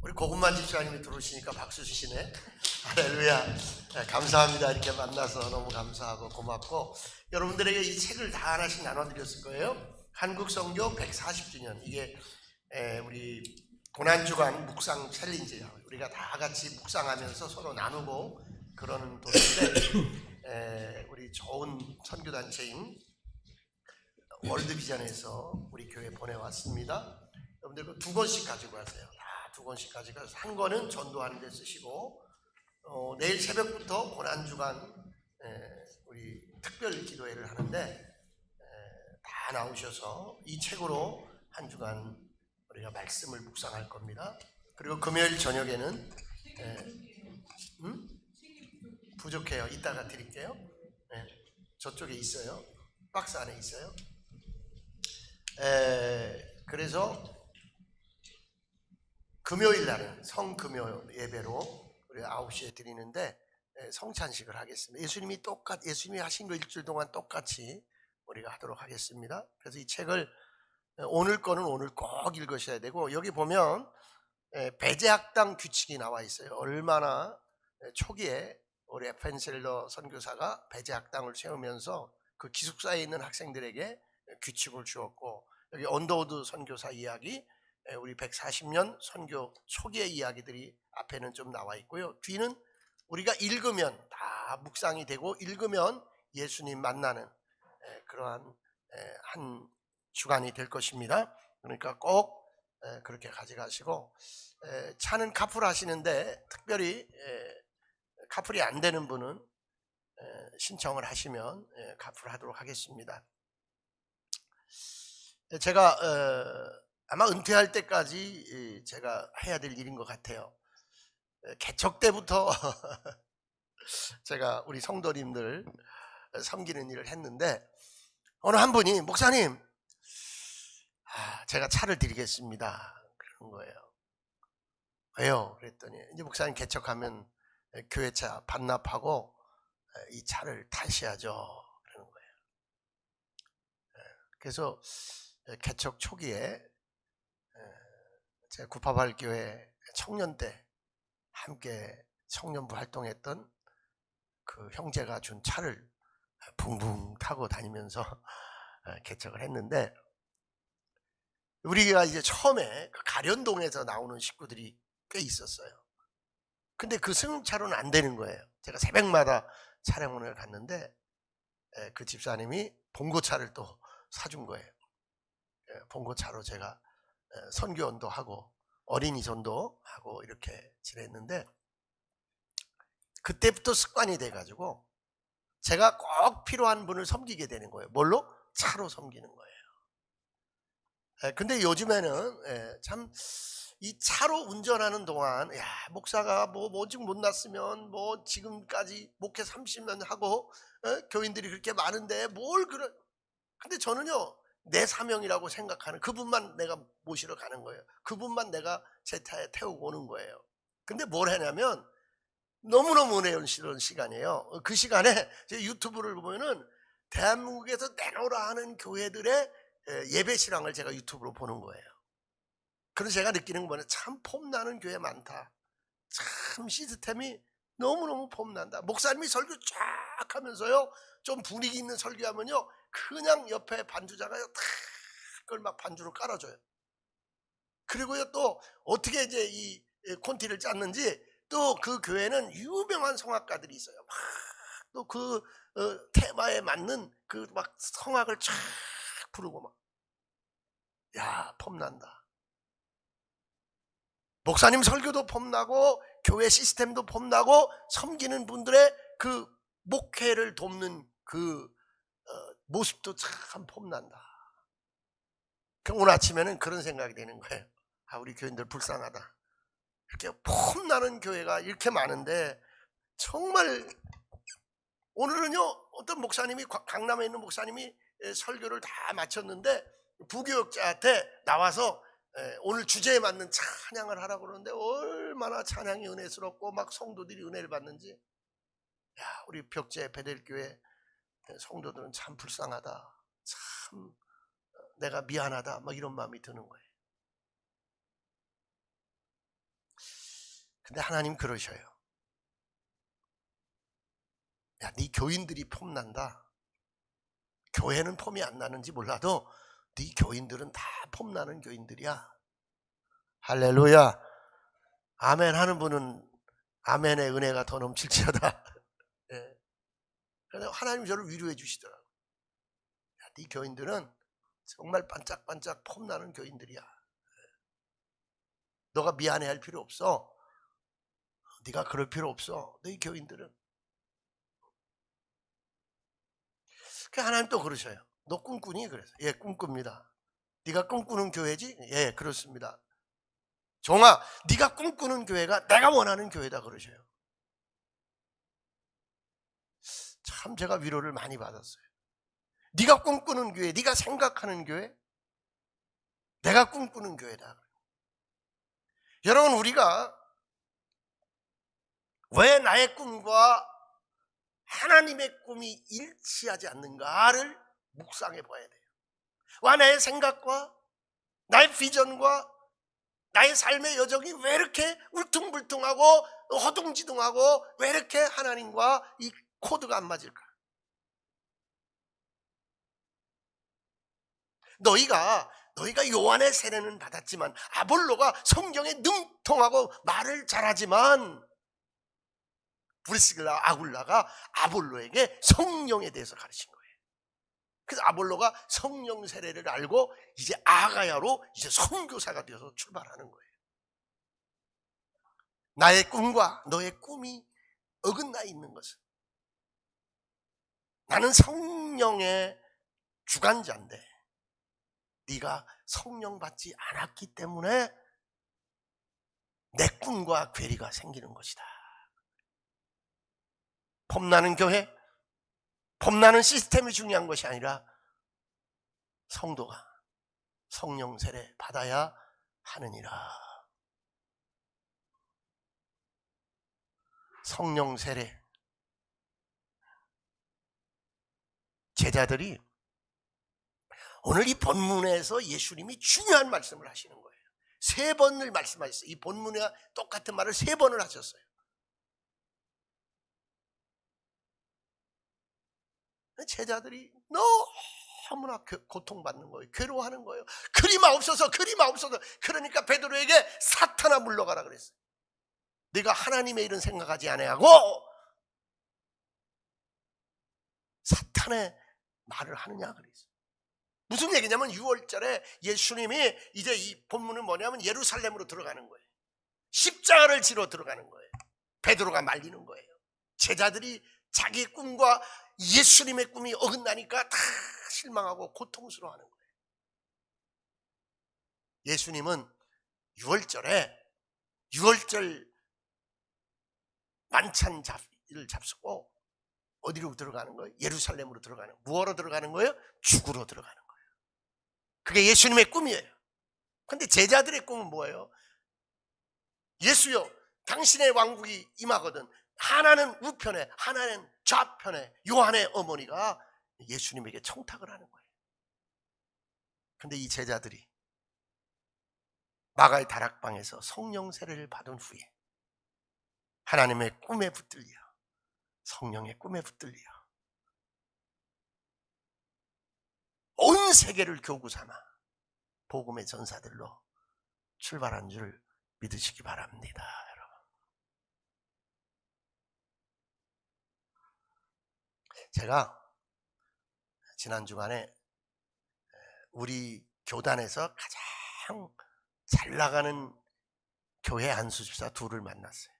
우리 고금만 집사님이 들어오시니까 박수 주시네. 할렐루야. 감사합니다. 이렇게 만나서 너무 감사하고 고맙고, 여러분들에게 이 책을 다 하나씩 나눠드렸을 거예요. 한국선교 140주년, 이게 우리 고난주간 묵상 챌린지예요. 우리가 다 같이 묵상하면서 서로 나누고 그러는 도시인데, 우리 좋은 선교단체인 월드비전에서 우리 교회 보내왔습니다. 여러분들 두 권씩 가지고 가세요. 다 두 권씩 가지고 가서 한 권은 전도하는 데 쓰시고, 내일 새벽부터 고난주간 우리 특별 기도회를 하는데 다 나오셔서 이 책으로 한 주간 우리가 말씀을 묵상할 겁니다. 그리고 금요일 저녁에는 부족해요. 이따가 드릴게요. 저쪽에 있어요. 박스 안에 있어요. 그래서 금요일 날은 성금요 예배로 우리 9시에 드리는데 성찬식을 하겠습니다. 예수님이 하신 거 일주일 동안 똑같이 우리가 하도록 하겠습니다. 그래서 이 책을 오늘 거는 오늘 꼭 읽으셔야 되고, 여기 보면 배제학당 규칙이 나와 있어요. 얼마나 초기에 우리 에펜셀러 선교사가 배제학당을 세우면서 그 기숙사에 있는 학생들에게 규칙을 주었고, 여기 언더우드 선교사 이야기, 우리 140년 선교 초기의 이야기들이 앞에는 좀 나와 있고요. 뒤는 우리가 읽으면 다 묵상이 되고, 읽으면 예수님 만나는 그러한 한 주간이 될 것입니다. 그러니까 꼭 그렇게 가져가시고, 차는 카풀 하시는데 특별히 카풀이 안 되는 분은 신청을 하시면 카풀 하도록 하겠습니다. 제가 아마 은퇴할 때까지 제가 해야 될 일인 것 같아요. 개척 때부터 제가 우리 성도님들 섬기는 일을 했는데, 어느 한 분이 목사님, 제가 차를 드리겠습니다 그러는 거예요. 왜요? 그랬더니 이제 목사님 개척하면 교회차 반납하고 이 차를 타셔야죠 그러는 거예요. 그래서 개척 초기에 제 구파발 교회 청년 때 함께 청년부 활동했던 그 형제가 준 차를 붕붕 타고 다니면서 개척을 했는데, 우리가 이제 처음에 그 가련동에서 나오는 식구들이 꽤 있었어요. 근데 그 승용차로는 안 되는 거예요. 제가 새벽마다 차량원을 갔는데 그 집사님이 봉고차를 또 사준 거예요. 봉고차로 제가 선교원도 하고 어린이 전도하고 이렇게 지냈는데, 그때부터 습관이 돼가지고 제가 꼭 필요한 분을 섬기게 되는 거예요. 뭘로? 차로 섬기는 거예요. 근데 요즘에는 참 이 차로 운전하는 동안, 목사가 뭐 지금 못 났으면 뭐 지금까지 목회 30년 하고 교인들이 그렇게 많은데 뭘 그런, 근데 저는요, 내 사명이라고 생각하는 그분만 내가 모시러 가는 거예요. 그분만 내가 제 차에 태우고 오는 거예요. 근데 뭘 하냐면 너무너무 은혜로운 시간이에요. 그 시간에 제 유튜브를 보면은 대한민국에서 내놓으라 하는 교회들의 예배 실황을 제가 유튜브로 보는 거예요. 그래서 제가 느끼는 건 참 폼나는 교회 많다. 참 시스템이 너무너무 폼난다. 목사님이 설교 쫙 하면서요, 좀 분위기 있는 설교하면요, 그냥 옆에 반주자가요 다 그걸 막 반주로 깔아줘요. 그리고요 또 어떻게 이제 이 콘티를 짰는지, 또 그 교회는 유명한 성악가들이 있어요. 막 또 그 테마에 맞는 그 막 성악을 쫙 부르고 막, 폼난다. 목사님 설교도 폼나고 교회 시스템도 폼나고 섬기는 분들의 그 목회를 돕는 그 모습도 참 폼난다. 그럼 오늘 아침에는 그런 생각이 드는 거예요. 우리 교인들 불쌍하다. 이렇게 폼나는 교회가 이렇게 많은데, 정말 오늘은요, 어떤 목사님이, 강남에 있는 목사님이 설교를 다 마쳤는데 부교역자한테 나와서 오늘 주제에 맞는 찬양을 하라고 그러는데, 얼마나 찬양이 은혜스럽고 막 성도들이 은혜를 받는지. 우리 벽제 베델교회 성도들은 참 불쌍하다, 참 내가 미안하다, 막 이런 마음이 드는 거예요. 근데 하나님 그러셔요. 야, 네 교인들이 폼난다. 교회는 폼이 안 나는지 몰라도 네 교인들은 다 폼나는 교인들이야. 할렐루야. 아멘 하는 분은 아멘의 은혜가 더 넘칠지어다. 예. 그래서 하나님 저를 위로해 주시더라고요. 야, 네 교인들은 정말 반짝반짝 폼나는 교인들이야. 너가 미안해할 필요 없어. 네가 그럴 필요 없어. 너희 교인들은. 그 하나님 또 그러셔요. 너 꿈꾸니? 그래서 예, 꿈꿉니다. 네가 꿈꾸는 교회지? 예, 그렇습니다. 종아, 네가 꿈꾸는 교회가 내가 원하는 교회다 그러셔요. 참 제가 위로를 많이 받았어요. 네가 꿈꾸는 교회, 네가 생각하는 교회, 내가 꿈꾸는 교회다. 여러분, 우리가 왜 나의 꿈과 하나님의 꿈이 일치하지 않는가를 묵상해 봐야 돼요. 와, 나의 생각과 나의 비전과 나의 삶의 여정이 왜 이렇게 울퉁불퉁하고 허둥지둥하고 왜 이렇게 하나님과 이 코드가 안 맞을까? 너희가 요한의 세례는 받았지만 아볼로가 성경에 능통하고 말을 잘하지만 브리스길라 아굴라가 아볼로에게 성령에 대해서 가르친 거예요. 그래서 아볼로가 성령 세례를 알고 이제 아가야로 이제 선교사가 되어서 출발하는 거예요. 나의 꿈과 너의 꿈이 어긋나 있는 것은 나는 성령의 주관자인데 네가 성령 받지 않았기 때문에 내 꿈과 괴리가 생기는 것이다. 폼나는 교회, 폼나는 시스템이 중요한 것이 아니라 성도가 성령 세례 받아야 하느니라. 성령 세례. 제자들이 오늘 이 본문에서 예수님이 중요한 말씀을 하시는 거예요. 3번을 말씀하셨어요. 이 본문과 똑같은 말을 3번을 하셨어요. 제자들이 너무나 고통받는 거예요. 괴로워하는 거예요. 그리마옵소서, 그리마옵소서. 그러니까 베드로에게 사탄아 물러가라 그랬어요. 네가 하나님의 일은 생각하지 아니하고 사탄의 말을 하느냐 그랬어요. 무슨 얘기냐면 6월절에 예수님이 이제 이 본문은 뭐냐면 예루살렘으로 들어가는 거예요. 십자가를 지러 들어가는 거예요. 베드로가 말리는 거예요. 제자들이 자기의 꿈과 예수님의 꿈이 어긋나니까 다 실망하고 고통스러워하는 거예요. 예수님은 6월절 만찬을 잡수고 어디로 들어가는 거예요? 예루살렘으로 들어가는 거예요. 무엇으로 들어가는 거예요? 죽으러 들어가는 거예요. 그게 예수님의 꿈이에요. 그런데 제자들의 꿈은 뭐예요? 예수여, 당신의 왕국이 임하거든. 하나는 우편에, 하나는 좌편에 요한의 어머니가 예수님에게 청탁을 하는 거예요. 근데 이 제자들이 마가의 다락방에서 성령 세례를 받은 후에 하나님의 꿈에 붙들려, 성령의 꿈에 붙들려 온 세계를 교구 삼아 복음의 전사들로 출발한 줄 믿으시기 바랍니다. 여러분, 제가 지난 주간에 우리 교단에서 가장 잘 나가는 교회 안수집사 2를 만났어요.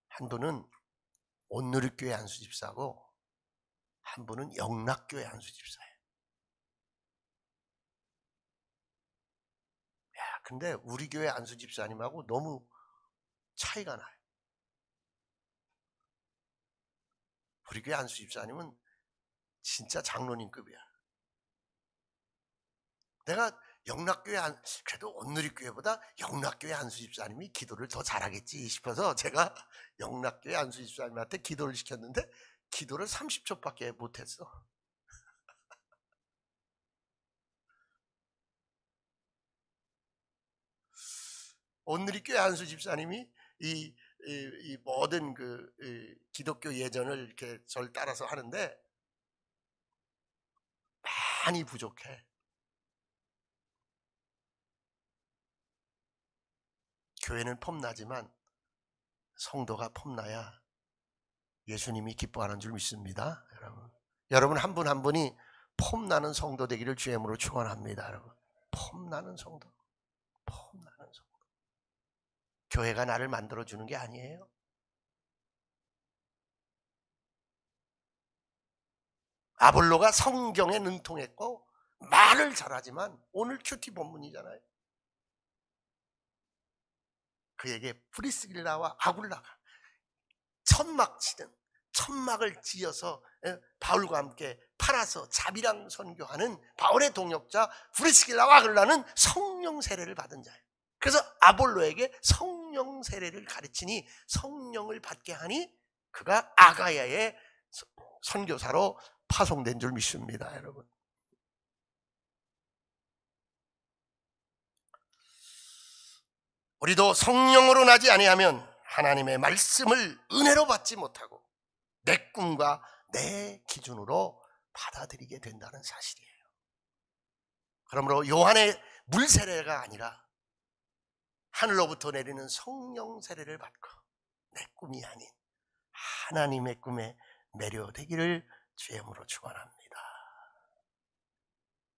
한 분은 온누리교회 안수집사고 한 분은 영락교회 안수집사예요. 야, 근데 우리 교회 안수집사님하고 너무 차이가 나요. 우리 교회 안수집사님은 진짜 장로님급이야. 내가 영락교회 그래도 온누리교회보다 영락교회 안수집사님이 기도를 더 잘하겠지 싶어서 제가 영락교회 안수집사님한테 기도를 시켰는데 기도를 30초밖에 못했어. 온누리교회 안수집사님이 이 모든 기독교 예전을 이렇게 절 따라서 하는데 많이 부족해. 교회는 폼나지만 성도가 폼나야 예수님이 기뻐하는 줄 믿습니다. 여러분 한 분 한 분이 폼나는 성도 되기를 주의 이름으로 축원합니다. 여러분 폼나는 성도, 폼나는 성도. 교회가 나를 만들어주는 게 아니에요. 아볼로가 성경에 능통했고 말을 잘하지만 오늘 큐티 본문이잖아요. 그에게 프리스길라와 아굴라가 천막 치는, 천막을 지어서 바울과 함께 팔아서 자비랑 선교하는 바울의 동역자 프리스길라와 아굴라는 성령 세례를 받은 자예요. 그래서 아볼로에게 성령 세례를 가르치니 성령을 받게 하니 그가 아가야의 선교사로 파송된 줄 믿습니다. 여러분, 우리도 성령으로 나지 아니하면 하나님의 말씀을 은혜로 받지 못하고 내 꿈과 내 기준으로 받아들이게 된다는 사실이에요. 그러므로 요한의 물 세례가 아니라 하늘로부터 내리는 성령 세례를 받고 내 꿈이 아닌 하나님의 꿈에 매료되기를 주의 이름으로 축원합니다.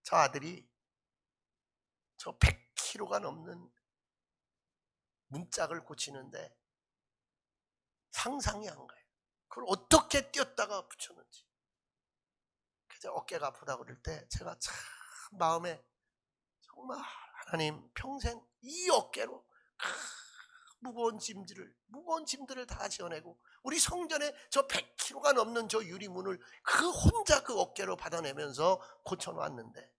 저 아들이 저 100kg가 넘는 문짝을 고치는데 상상이 안 가요. 그걸 어떻게 띄었다가 붙였는지. 그래서 어깨가 아프다고 그럴 때 제가 참 마음에 정말 하나님 평생 이 어깨로 무거운 짐들을 다 지어내고 우리 성전에 저 100kg가 넘는 저 유리문을 혼자 그 어깨로 받아내면서 고쳐놓았는데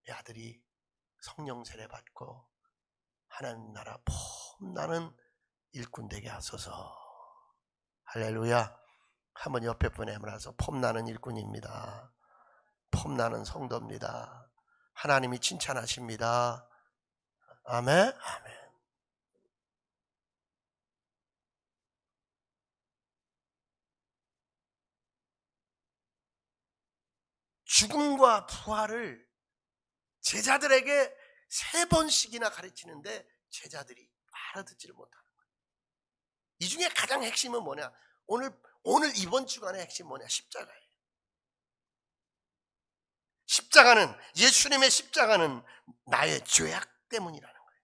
이 아들이 성령 세례 받고 하나님 나라 폼나는 일꾼 되게 하소서. 할렐루야. 한번 옆에 분에 말해서 폼나는 일꾼입니다. 폼나는 성도입니다. 하나님이 칭찬하십니다. 아멘. 아멘. 죽음과 부활을 제자들에게 3번씩이나 가르치는데 제자들이 알아듣지를 못하는 거예요. 이 중에 가장 핵심은 뭐냐? 오늘 이번 주간의 핵심 뭐냐? 십자가예요. 십자가는, 예수님의 십자가는 나의 죄악 때문이라는 거예요.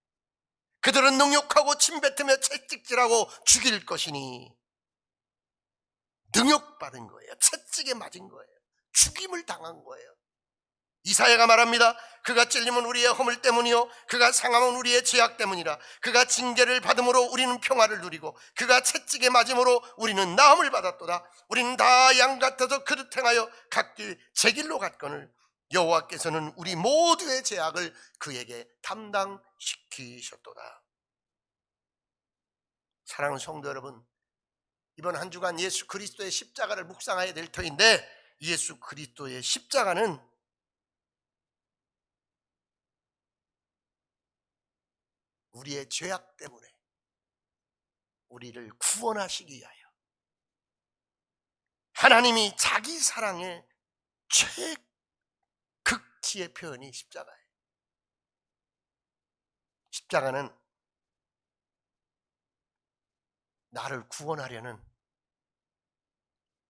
그들은 능욕하고 침뱉으며 채찍질하고 죽일 것이니 능욕받은 거예요. 채찍에 맞은 거예요. 죽임을 당한 거예요. 이사야가 말합니다. 그가 찔림은 우리의 허물 때문이요 그가 상함은 우리의 죄악 때문이라. 그가 징계를 받음으로 우리는 평화를 누리고 그가 채찍에 맞음으로 우리는 나음을 받았도다. 우리는 다 양 같아서 그릇 행하여 각기 제 길로 갔거늘 여호와께서는 우리 모두의 죄악을 그에게 담당시키셨도다. 사랑하는 성도 여러분, 이번 한 주간 예수 그리스도의 십자가를 묵상해야 될 터인데 예수 그리스도의 십자가는 우리의 죄악 때문에 우리를 구원하시기 위하여 하나님이 자기 사랑의 최극치의 표현이 십자가예요. 십자가는 나를 구원하려는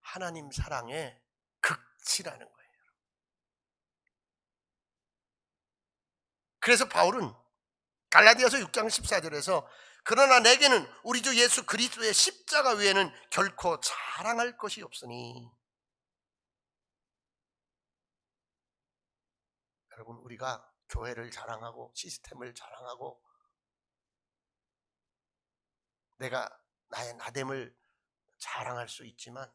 하나님 사랑의 극치라는 거예요. 그래서 바울은 갈라디아서 6장 14절에서 그러나 내게는 우리 주 예수 그리스도의 십자가 외에는 결코 자랑할 것이 없으니. 여러분, 우리가 교회를 자랑하고 시스템을 자랑하고 내가 나의 나됨을 자랑할 수 있지만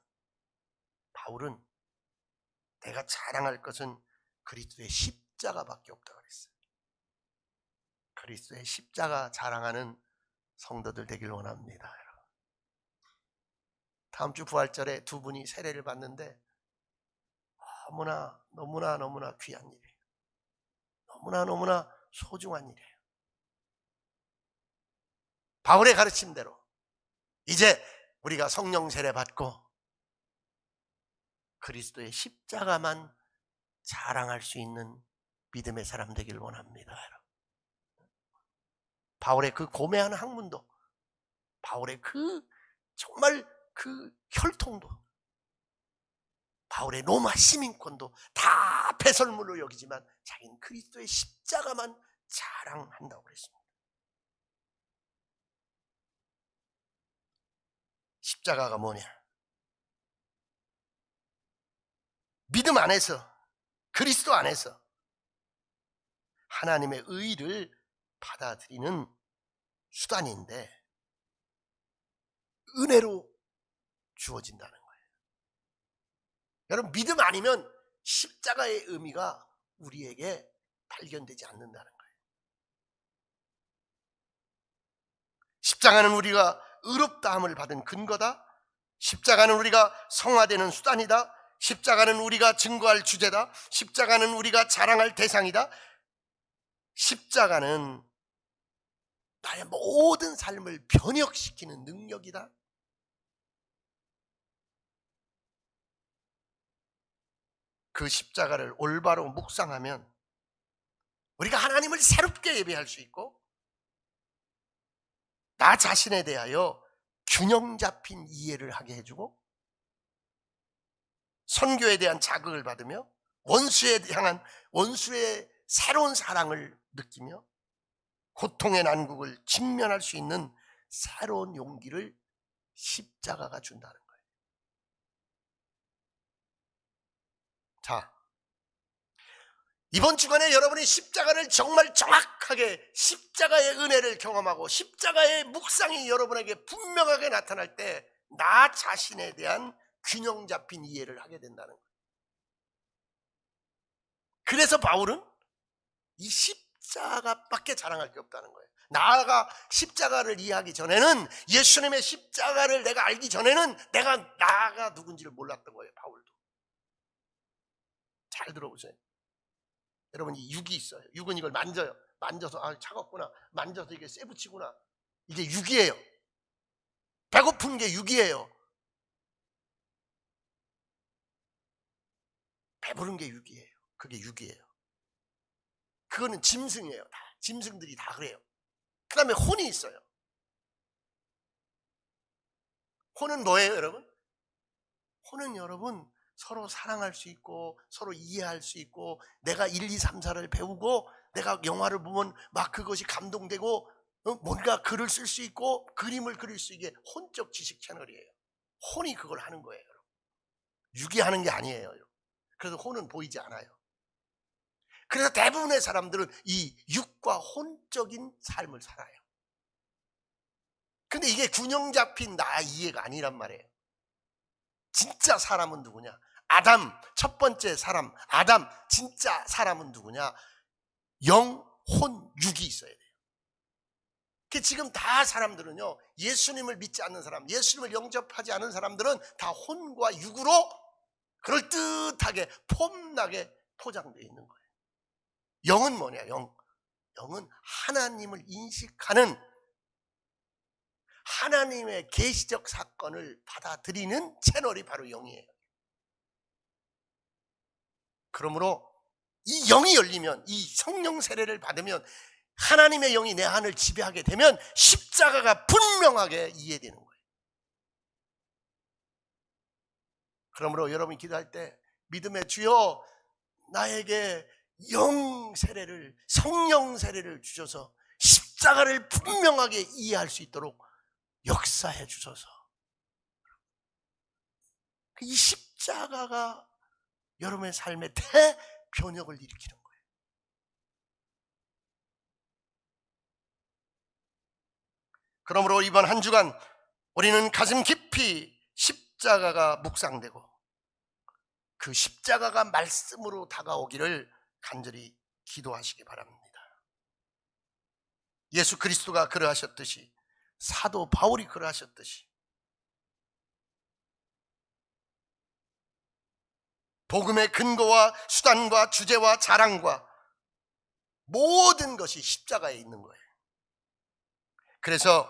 바울은 내가 자랑할 것은 그리스도의 십자가밖에 없다고 그랬어요. 그리스도의 십자가 자랑하는 성도들 되길 원합니다. 여러분. 다음 주 부활절에 두 분이 세례를 받는데 너무나 귀한 일이에요. 너무나 소중한 일이에요. 바울의 가르침대로 이제 우리가 성령 세례 받고 그리스도의 십자가만 자랑할 수 있는 믿음의 사람 되길 원합니다. 바울의 그 고매한 학문도, 바울의 그 정말 그 혈통도, 바울의 로마 시민권도 다 배설물로 여기지만 자기는 그리스도의 십자가만 자랑한다고 그랬습니다. 십자가가 뭐냐? 믿음 안에서, 그리스도 안에서 하나님의 의를 받아들이는 수단인데 은혜로 주어진다는 거예요. 여러분, 믿음 아니면 십자가의 의미가 우리에게 발견되지 않는다는 거예요. 십자가는 우리가 의롭다함을 받은 근거다. 십자가는 우리가 성화되는 수단이다. 십자가는 우리가 증거할 주제다. 십자가는 우리가 자랑할 대상이다. 십자가는 나의 모든 삶을 변혁시키는 능력이다. 그 십자가를 올바로 묵상하면 우리가 하나님을 새롭게 예배할 수 있고 나 자신에 대하여 균형 잡힌 이해를 하게 해주고 선교에 대한 자극을 받으며 원수에 향한 원수의 새로운 사랑을 느끼며 고통의 난국을 직면할 수 있는 새로운 용기를 십자가가 준다는 거예요. 자, 이번 주간에 여러분이 십자가를 정말 정확하게 십자가의 은혜를 경험하고 십자가의 묵상이 여러분에게 분명하게 나타날 때 나 자신에 대한 균형 잡힌 이해를 하게 된다는 거예요. 그래서 바울은 이 십자가밖에 자랑할 게 없다는 거예요. 나가 십자가를 이해하기 전에는, 예수님의 십자가를 내가 알기 전에는 내가 나가 누군지를 몰랐던 거예요. 바울도. 잘 들어보세요. 여러분, 이 육이 있어요. 육은 이걸 만져요. 만져서 아 차갑구나, 만져서 이게 쇠붙이구나. 이게 육이에요. 배고픈 게 육이에요. 배부른 게 육이에요. 그게 육이에요. 그거는 짐승이에요. 다 짐승들이 다 그래요. 그 다음에 혼이 있어요. 혼은 뭐예요, 여러분? 혼은 여러분 서로 사랑할 수 있고 서로 이해할 수 있고 내가 1, 2, 3, 4를 배우고 내가 영화를 보면 막 그것이 감동되고 뭔가 글을 쓸 수 있고 그림을 그릴 수 있게 혼적 지식 채널이에요. 혼이 그걸 하는 거예요, 여러분. 육이 하는 게 아니에요. 여러분. 그래서 혼은 보이지 않아요. 그래서 대부분의 사람들은 이 육과 혼적인 삶을 살아요. 근데 이게 균형 잡힌 나 이해가 아니란 말이에요. 진짜 사람은 누구냐? 아담, 첫 번째 사람 아담, 진짜 사람은 누구냐? 영, 혼, 육이 있어야 돼요. 지금 다 사람들은요, 예수님을 믿지 않는 사람, 예수님을 영접하지 않은 사람들은 다 혼과 육으로 그럴듯하게 폼나게 포장되어 있는 거예요. 영은 뭐냐? 영은 하나님을 인식하는, 하나님의 계시적 사건을 받아들이는 채널이 바로 영이에요. 그러므로 이 영이 열리면, 이 성령 세례를 받으면, 하나님의 영이 내 안을 지배하게 되면 십자가가 분명하게 이해되는 거예요. 그러므로 여러분이 기도할 때 믿음의 주여 나에게 영 세례를, 성령 세례를 주셔서 십자가를 분명하게 이해할 수 있도록 역사해 주셔서, 이 십자가가 여러분의 삶에 대변혁을 일으키는 거예요. 그러므로 이번 한 주간 우리는 가슴 깊이 십자가가 묵상되고 그 십자가가 말씀으로 다가오기를 간절히 기도하시기 바랍니다. 예수 그리스도가 그러하셨듯이, 사도 바울이 그러하셨듯이 복음의 근거와 수단과 주제와 자랑과 모든 것이 십자가에 있는 거예요. 그래서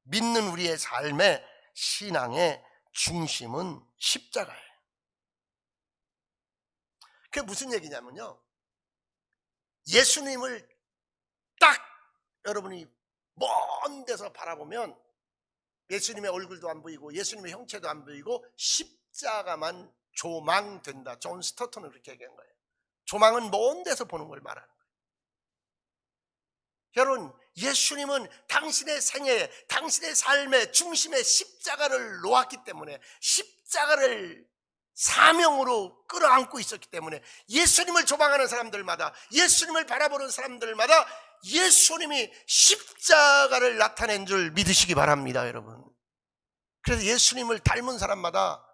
믿는 우리의 삶의 신앙의 중심은 십자가예요. 그게 무슨 얘기냐면요, 예수님을 딱 여러분이 먼 데서 바라보면 예수님의 얼굴도 안 보이고 예수님의 형체도 안 보이고 십자가만 조망된다. 존 스토턴은 그렇게 얘기한 거예요. 조망은 먼 데서 보는 걸 말하는 거예요. 여러분, 예수님은 당신의 생애, 당신의 삶의 중심에 십자가를 놓았기 때문에, 십자가를 사명으로 끌어안고 있었기 때문에 예수님을 조망하는 사람들마다, 예수님을 바라보는 사람들마다 예수님이 십자가를 나타낸 줄 믿으시기 바랍니다, 여러분. 그래서 예수님을 닮은 사람마다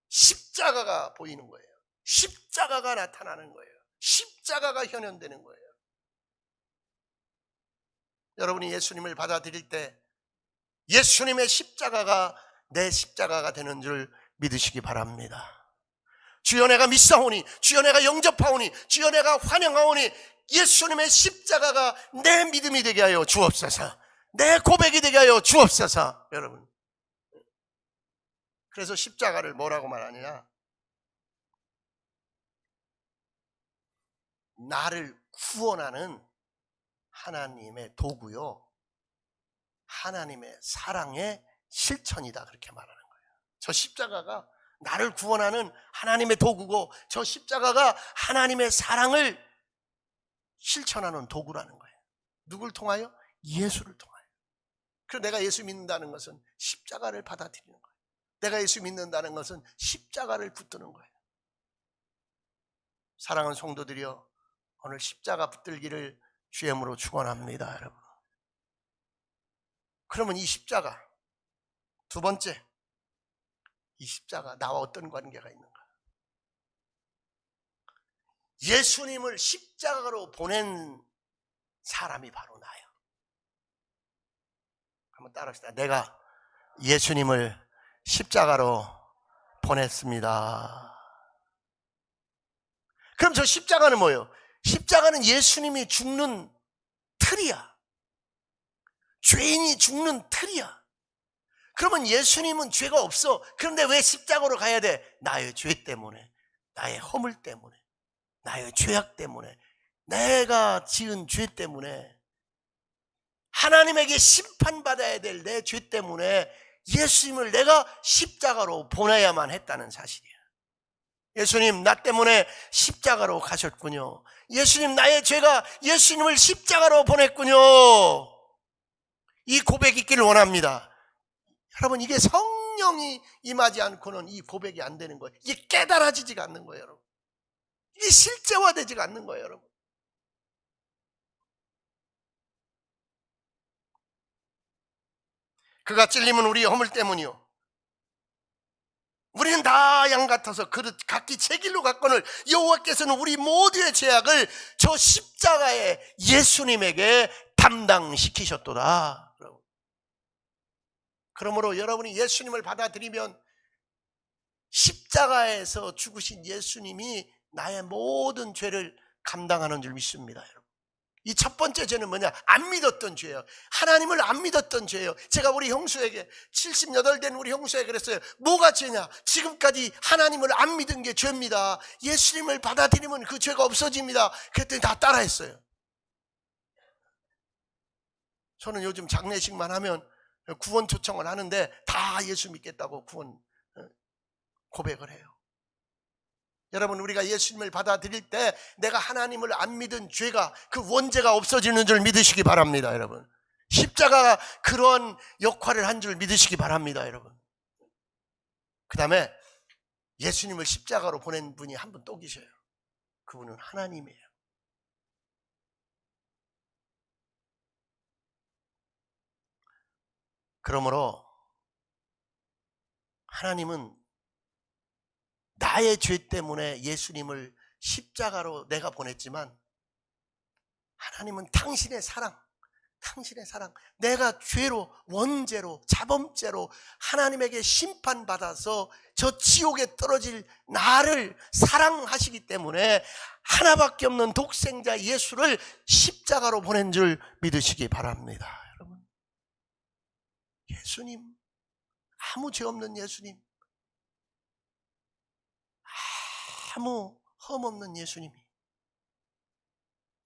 십자가가 보이는 거예요. 십자가가 나타나는 거예요. 십자가가 현현되는 거예요. 여러분이 예수님을 받아들일 때 예수님의 십자가가 내 십자가가 되는 줄 믿으시기 바랍니다. 주여 내가 믿사오니, 주여 내가 영접하오니, 주여 내가 환영하오니 예수님의 십자가가 내 믿음이 되게 하여 주옵소서. 내 고백이 되게 하여 주옵소서. 여러분, 그래서 십자가를 뭐라고 말하느냐, 나를 구원하는 하나님의 도구요, 하나님의 사랑의 실천이다, 그렇게 말하는 거예요. 저 십자가가 나를 구원하는 하나님의 도구고, 저 십자가가 하나님의 사랑을 실천하는 도구라는 거예요. 누굴 통하여? 예수를 통하여. 그래서 내가 예수 믿는다는 것은 십자가를 받아들이는 거예요. 내가 예수 믿는다는 것은 십자가를 붙드는 거예요. 사랑하는 성도들이여, 오늘 십자가 붙들기를 주임으로 축원합니다, 여러분. 그러면 이 십자가, 두 번째, 이 십자가 나와 어떤 관계가 있는가? 예수님을 십자가로 보낸 사람이 바로 나예요. 한번 따라합시다. 내가 예수님을 십자가로 보냈습니다. 그럼 저 십자가는 뭐예요? 십자가는 예수님이 죽는 틀이야. 죄인이 죽는 틀이야. 그러면 예수님은 죄가 없어. 그런데 왜 십자가로 가야 돼? 나의 죄 때문에, 나의 허물 때문에, 나의 죄악 때문에, 내가 지은 죄 때문에, 하나님에게 심판받아야 될 내 죄 때문에 예수님을 내가 십자가로 보내야만 했다는 사실이야. 예수님, 나 때문에 십자가로 가셨군요. 예수님, 나의 죄가 예수님을 십자가로 보냈군요. 이 고백 있기를 원합니다. 여러분, 이게 성령이 임하지 않고는 이 고백이 안 되는 거예요. 이게 깨달아지지가 않는 거예요, 여러분. 이게 실제화되지가 않는 거예요, 여러분. 그가 찔림은 우리의 허물 때문이요, 우리는 다 양 같아서 그릇 각기 제 길로 갔거늘 여호와께서는 우리 모두의 죄악을 저 십자가에 예수님에게 담당시키셨도다. 그러므로 여러분이 예수님을 받아들이면 십자가에서 죽으신 예수님이 나의 모든 죄를 감당하는 줄 믿습니다, 여러분. 이 첫 번째 죄는 뭐냐? 안 믿었던 죄예요. 하나님을 안 믿었던 죄예요. 제가 우리 형수에게, 78된 우리 형수에게 그랬어요. 뭐가 죄냐? 지금까지 하나님을 안 믿은 게 죄입니다. 예수님을 받아들이면 그 죄가 없어집니다. 그랬더니 다 따라했어요. 저는 요즘 장례식만 하면 구원 초청을 하는데 다 예수 믿겠다고 구원 고백을 해요. 여러분, 우리가 예수님을 받아들일 때 내가 하나님을 안 믿은 죄가, 그 원죄가 없어지는 줄 믿으시기 바랍니다, 여러분. 십자가가 그런 역할을 한 줄 믿으시기 바랍니다, 여러분. 그 다음에 예수님을 십자가로 보낸 분이 한 분 또 계셔요. 그분은 하나님이에요. 그러므로 하나님은 나의 죄 때문에 예수님을 십자가로 내가 보냈지만, 하나님은 당신의 사랑, 내가 죄로, 원죄로, 자범죄로 하나님에게 심판받아서 저 지옥에 떨어질 나를 사랑하시기 때문에 하나밖에 없는 독생자 예수를 십자가로 보낸 줄 믿으시기 바랍니다, 여러분. 예수님, 아무 죄 없는 예수님, 아무 흠 없는 예수님이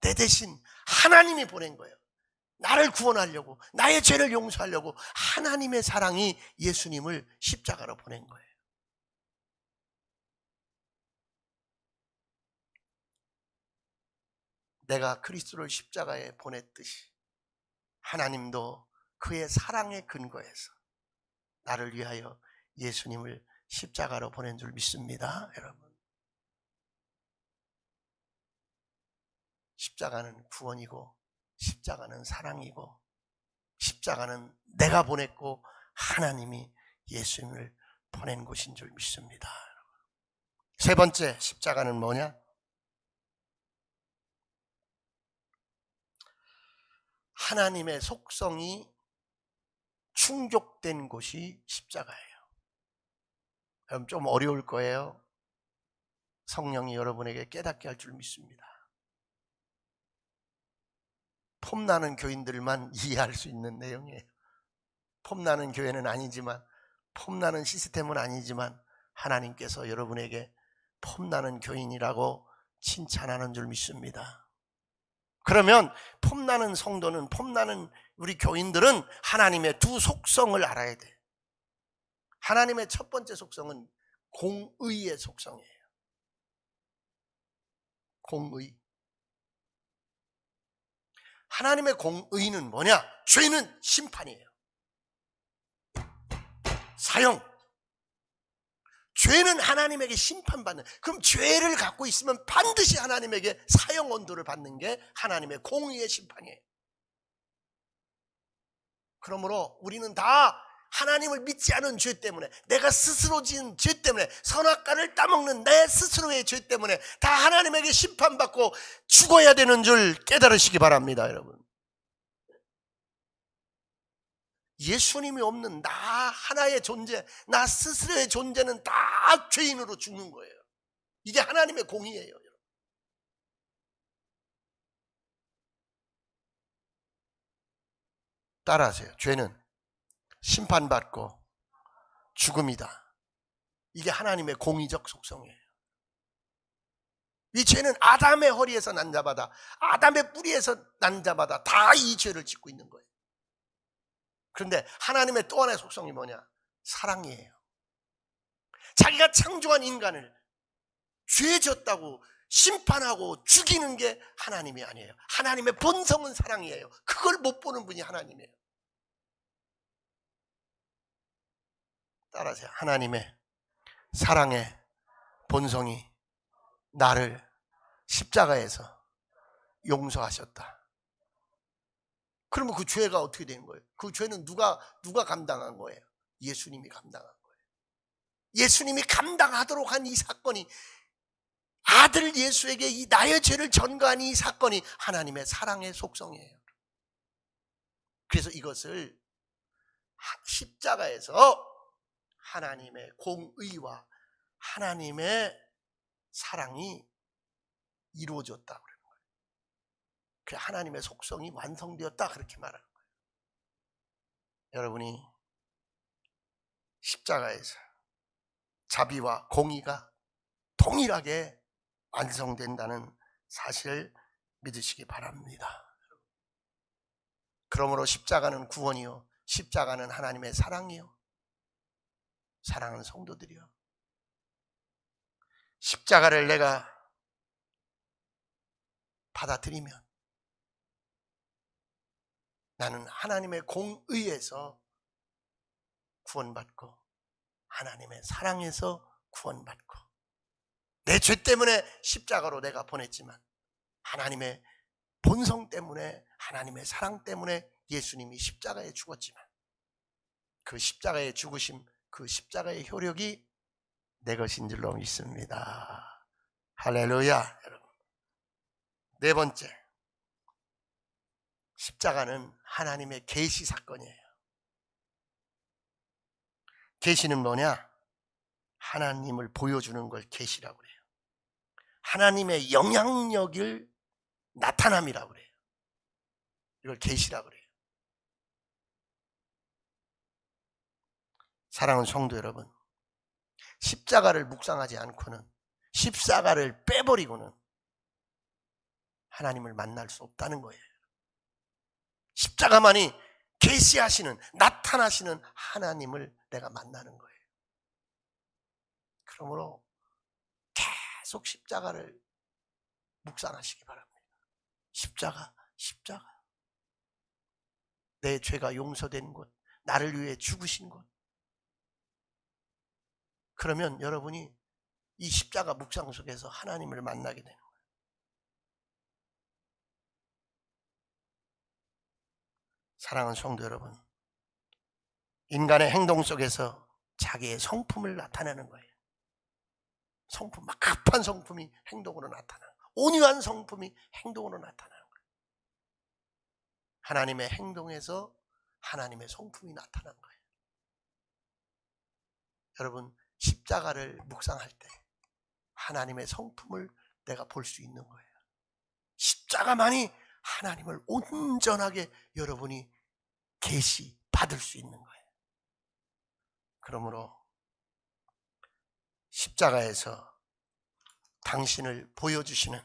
내 대신 하나님이 보낸 거예요. 나를 구원하려고, 나의 죄를 용서하려고 하나님의 사랑이 예수님을 십자가로 보낸 거예요. 내가 그리스도를 십자가에 보냈듯이 하나님도 그의 사랑의 근거에서 나를 위하여 예수님을 십자가로 보낸 줄 믿습니다. 여러분, 십자가는 구원이고 십자가는 사랑이고 십자가는 내가 보냈고 하나님이 예수님을 보낸 것인 줄 믿습니다. 세 번째, 십자가는 뭐냐? 하나님의 속성이 충족된 곳이 십자가예요. 여러분, 좀 어려울 거예요. 성령이 여러분에게 깨닫게 할 줄 믿습니다. 폼나는 교인들만 이해할 수 있는 내용이에요. 폼나는 교회는 아니지만, 폼나는 시스템은 아니지만 하나님께서 여러분에게 폼나는 교인이라고 칭찬하는 줄 믿습니다. 그러면 폼나는 성도는, 폼나는 우리 교인들은 하나님의 두 속성을 알아야 돼. 하나님의 첫 번째 속성은 공의의 속성이에요. 공의. 하나님의 공의는 뭐냐? 죄는 심판이에요. 사형. 죄는 하나님에게 심판받는, 그럼 죄를 갖고 있으면 반드시 하나님에게 사형 언도를 받는 게 하나님의 공의의 심판이에요. 그러므로 우리는 다 하나님을 믿지 않은 죄 때문에, 내가 스스로 지은 죄 때문에, 선악과를 따먹는 내 스스로의 죄 때문에 다 하나님에게 심판받고 죽어야 되는 줄 깨달으시기 바랍니다. 여러분, 예수님이 없는 나 하나의 존재, 나 스스로의 존재는 다 죄인으로 죽는 거예요. 이게 하나님의 공의예요. 따라하세요. 죄는 심판받고 죽음이다. 이게 하나님의 공의적 속성이에요. 이 죄는 아담의 허리에서 난 자마다, 아담의 뿌리에서 난 자마다 다 이 죄를 짓고 있는 거예요. 그런데 하나님의 또 하나의 속성이 뭐냐? 사랑이에요. 자기가 창조한 인간을 죄 졌다고 심판하고 죽이는 게 하나님이 아니에요. 하나님의 본성은 사랑이에요. 그걸 못 보는 분이 하나님이에요. 따라하세요. 하나님의 사랑의 본성이 나를 십자가에서 용서하셨다. 그러면 그 죄가 어떻게 된 거예요? 그 죄는 누가 감당한 거예요? 예수님이 감당한 거예요. 예수님이 감당하도록 한 이 사건이, 아들 예수에게 이 나의 죄를 전가한 이 사건이 하나님의 사랑의 속성이에요. 그래서 이것을 십자가에서 하나님의 공의와 하나님의 사랑이 이루어졌다 그러는 거예요. 그 하나님의 속성이 완성되었다 그렇게 말하는 거예요. 여러분이 십자가에서 자비와 공의가 동일하게 완성된다는 사실을 믿으시기 바랍니다. 그러므로 십자가는 구원이요, 십자가는 하나님의 사랑이요, 사랑하는 성도들이요, 십자가를 내가 받아들이면 나는 하나님의 공의에서 구원받고 하나님의 사랑에서 구원받고, 내 죄 때문에 십자가로 내가 보냈지만 하나님의 본성 때문에, 하나님의 사랑 때문에 예수님이 십자가에 죽었지만 그 십자가의 죽으심, 그 십자가의 효력이 내 것인 줄로 믿습니다. 할렐루야. 여러분, 네 번째, 십자가는 하나님의 계시 사건이에요. 계시는 뭐냐? 하나님을 보여주는 걸 계시라고 그래요. 하나님의 영향력을 나타남이라고 그래요. 이걸 계시라고 그래요. 사랑하는 성도 여러분, 십자가를 묵상하지 않고는, 십자가를 빼버리고는 하나님을 만날 수 없다는 거예요. 십자가만이 계시하시는, 나타나시는 하나님을 내가 만나는 거예요. 그러므로 계속 십자가를 묵상하시기 바랍니다. 십자가, 십자가. 내 죄가 용서된 곳, 나를 위해 죽으신 곳. 그러면 여러분이 이 십자가 묵상 속에서 하나님을 만나게 되는 거예요. 사랑하는 성도 여러분, 인간의 행동 속에서 자기의 성품을 나타내는 거예요. 성품, 막 급한 성품이 행동으로 나타나는 거예요. 온유한 성품이 행동으로 나타나는 거예요. 하나님의 행동에서 하나님의 성품이 나타난 거예요. 여러분, 십자가를 묵상할 때 하나님의 성품을 내가 볼 수 있는 거예요. 십자가만이 하나님을 온전하게 여러분이 계시 받을 수 있는 거예요. 그러므로 십자가에서 당신을 보여주시는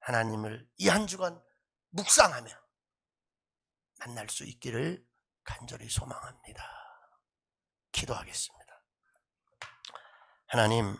하나님을 이 한 주간 묵상하며 만날 수 있기를 간절히 소망합니다. 기도하겠습니다. 하나님,